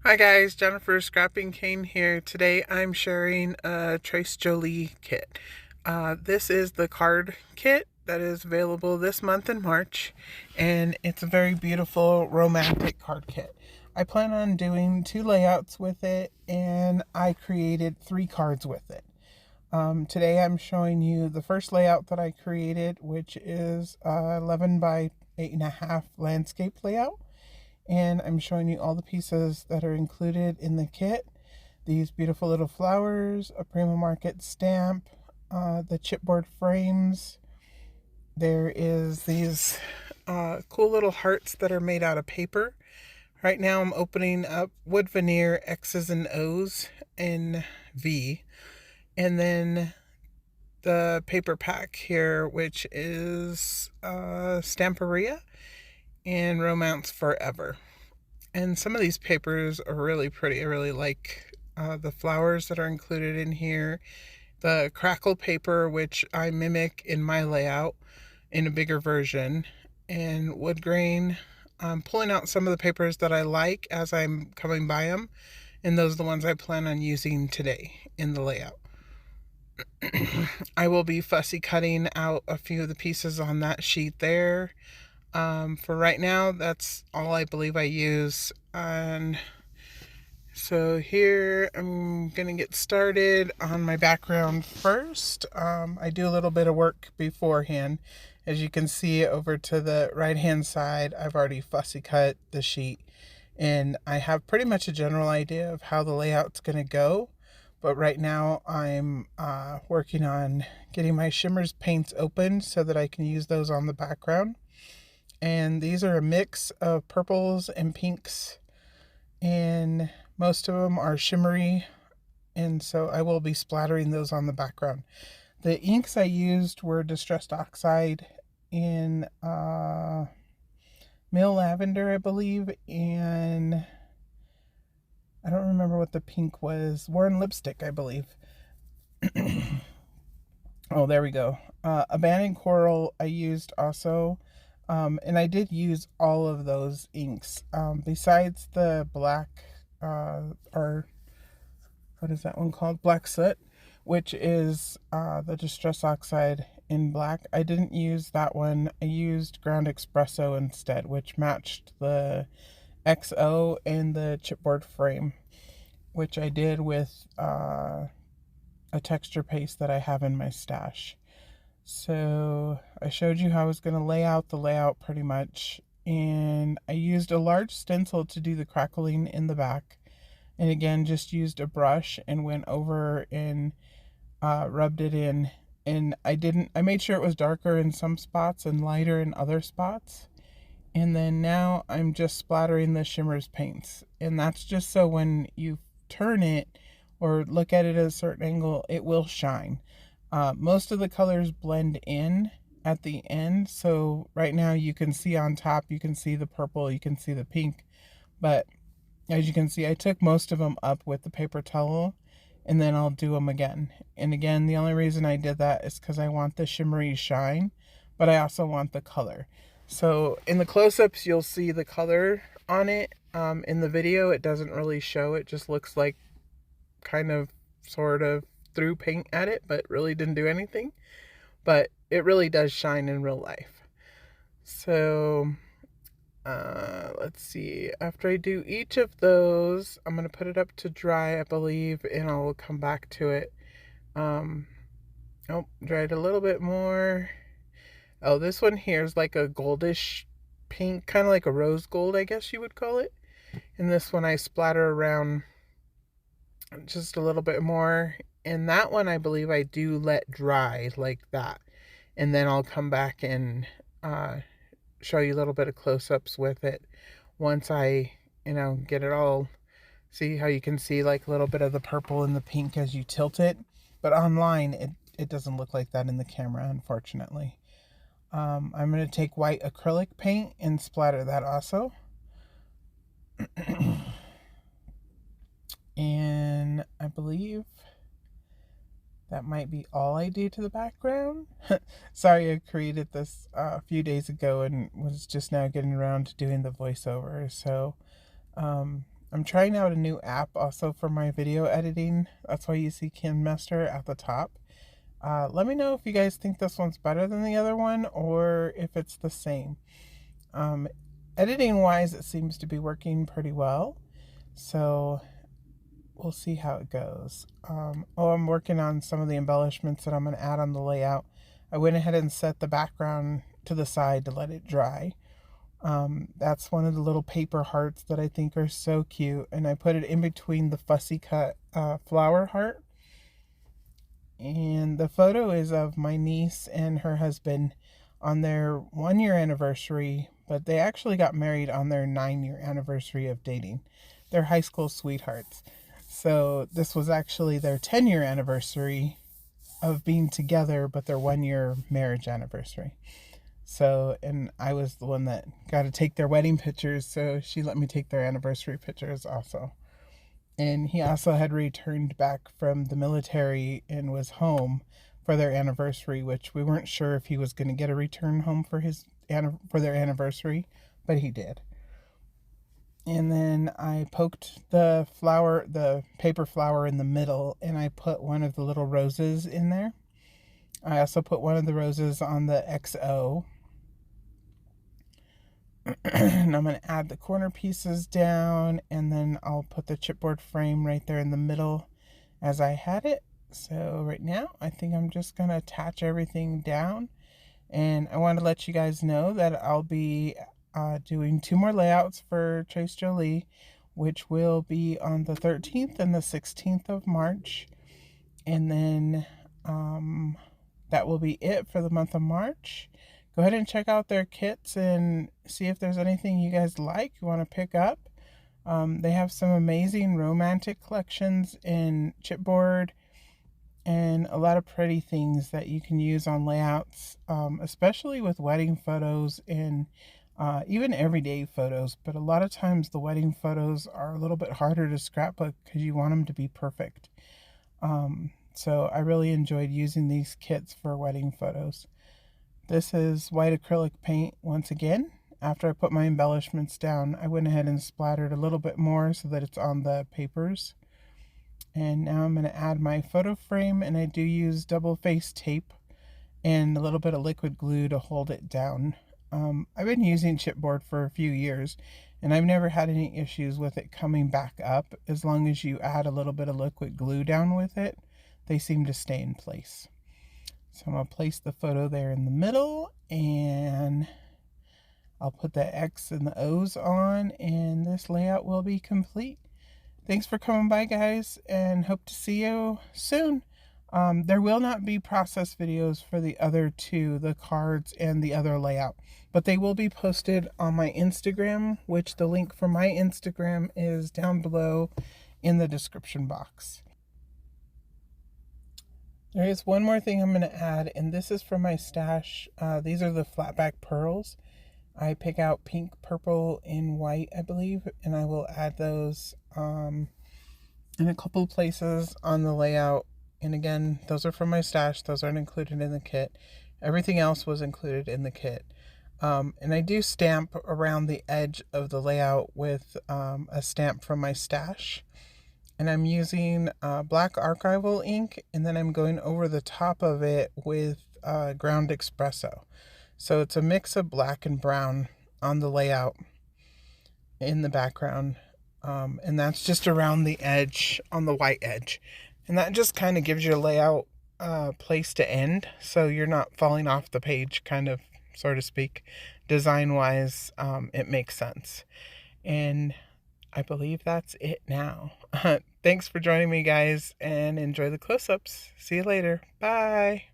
Hi guys, Jennifer ScrappinCain here. Today I'm sharing a Tres Jolie kit. This is the card kit that is available this month in March, and it's a very beautiful romantic card kit. I plan on doing 2 layouts with it, and I created 3 cards with it. Today I'm showing you the first layout that I created, which is 11 by 8.5 landscape layout. And I'm showing you all the pieces that are included in the kit. These beautiful little flowers, a Prima Market stamp, the chipboard frames. There is these cool little hearts that are made out of paper. Right now I'm opening up wood veneer X's and O's in V. And then the paper pack here, which is Stamperia and Romance Forever. And some of these papers are really pretty. I really like the flowers that are included in here. The crackle paper, which I mimic in my layout in a bigger version. And wood grain. I'm pulling out some of the papers that I like as I'm coming by them. And those are the ones I plan on using today in the layout. I will be fussy cutting out a few of the pieces on that sheet there. For right now, that's all I believe I use. And so here I'm going to get started on my background first. I do a little bit of work beforehand. As you can see over to the right hand side, I've already fussy cut the sheet. And I have pretty much a general idea of how the layout's going to go. But right now I'm working on getting my shimmers paints open so that I can use those on the background. And these are a mix of purples and pinks, and most of them are shimmery, and so I will be splattering those on the background. The inks I used were Distressed Oxide in Mill Lavender, I believe, and I don't remember what the pink was. Warren Lipstick, I believe. Oh, there we go. Abandoned Coral I used also. And I did use all of those inks. Besides the black, or what is that one called? Black Soot, which is the Distress Oxide in black. I didn't use that one. I used Ground Espresso instead, which matched the XO and the chipboard frame, which I did with a texture paste that I have in my stash. So I showed you how I was going to lay out the layout pretty much, and I used a large stencil to do the crackling in the back, and again just used a brush and went over and rubbed it in. And I made sure it was darker in some spots and lighter in other spots. And then now I'm just splattering the shimmers paints, and that's just so when you turn it or look at it at a certain angle, it will shine. Most of the colors blend in at the end, so right now you can see on top, you can see the purple, you can see the pink, but as you can see, I took most of them up with the paper towel, and then I'll do them again. And again, the only reason I did that is because I want the shimmery shine, but I also want the color. So in the close-ups, you'll see the color on it. In the video, it doesn't really show. It just looks like kind of, sort of, threw paint at it, but really didn't do anything. But it really does shine in real life. So let's see. After I do each of those, I'm going to put it up to dry, I believe, and I'll come back to it. Oh, dried a little bit more. Oh, this one here is like a goldish pink, kind of like a rose gold, I guess you would call it. And this one I splatter around just a little bit more. And that one I believe I do let dry like that. And then I'll come back and show you a little bit of close-ups with it once I, get it all. See how you can see like a little bit of the purple and the pink as you tilt it. But online, it doesn't look like that in the camera, unfortunately. I'm going to take white acrylic paint and splatter that also. And I believe that might be all I do to the background. Sorry, I created this a few days ago and was just now getting around to doing the voiceover. So I'm trying out a new app also for my video editing. That's why you see KineMaster at the top. Let me know if you guys think this one's better than the other one or if it's the same. Editing wise, it seems to be working pretty well. So we'll see how it goes. I'm working on some of the embellishments that I'm going to add on the layout. I went ahead and set the background to the side to let it dry. That's one of the little paper hearts that I think are so cute, and I put it in between the fussy cut flower heart. And the photo is of my niece and her husband on their 1-year anniversary, but they actually got married on their 9-year anniversary of dating. They're high school sweethearts. So this was actually their 10-year anniversary of being together, but their 1-year marriage anniversary. So, and I was the one that got to take their wedding pictures, so she let me take their anniversary pictures also. And he also had returned back from the military and was home for their anniversary, which we weren't sure if he was going to get a return home for their anniversary, but he did. And then I poked the paper flower in the middle, and I put one of the little roses in there. I also put one of the roses on the XO. And I'm going to add the corner pieces down, and then I'll put the chipboard frame right there in the middle as I had it. So right now, I think I'm just going to attach everything down. And I want to let you guys know that I'll be doing 2 more layouts for Tres Jolie, which will be on the 13th and the 16th of March. And then that will be it for the month of March. Go ahead and check out their kits and see if there's anything you guys like, you want to pick up. They have some amazing romantic collections in chipboard and a lot of pretty things that you can use on layouts, especially with wedding photos and even everyday photos. But a lot of times the wedding photos are a little bit harder to scrapbook because you want them to be perfect. So I really enjoyed using these kits for wedding photos. This is white acrylic paint once again. After I put my embellishments down, I went ahead and splattered a little bit more so that it's on the papers. And now I'm going to add my photo frame, and I do use double-faced tape and a little bit of liquid glue to hold it down. I've been using chipboard for a few years, and I've never had any issues with it coming back up. As long as you add a little bit of liquid glue down with it, they seem to stay in place. So I'm going to place the photo there in the middle, and I'll put the X and the O's on, and this layout will be complete. Thanks for coming by, guys, and hope to see you soon. There will not be process videos for the other 2, the cards and the other layout, but they will be posted on my Instagram, which the link for my Instagram is down below in the description box. There is one more thing I'm going to add, and this is from my stash. These are the flatback pearls. I pick out pink, purple, and white, I believe, and I will add those in a couple places on the layout. And again, those are from my stash. Those aren't included in the kit. Everything else was included in the kit. And I do stamp around the edge of the layout with a stamp from my stash. And I'm using black archival ink, and then I'm going over the top of it with ground espresso. So it's a mix of black and brown on the layout in the background. And that's just around the edge, on the white edge. And that just kind of gives your layout place to end, so you're not falling off the page, kind of, so to speak. Design-wise, it makes sense. And I believe that's it now. Thanks for joining me, guys, and enjoy the close-ups. See you later. Bye.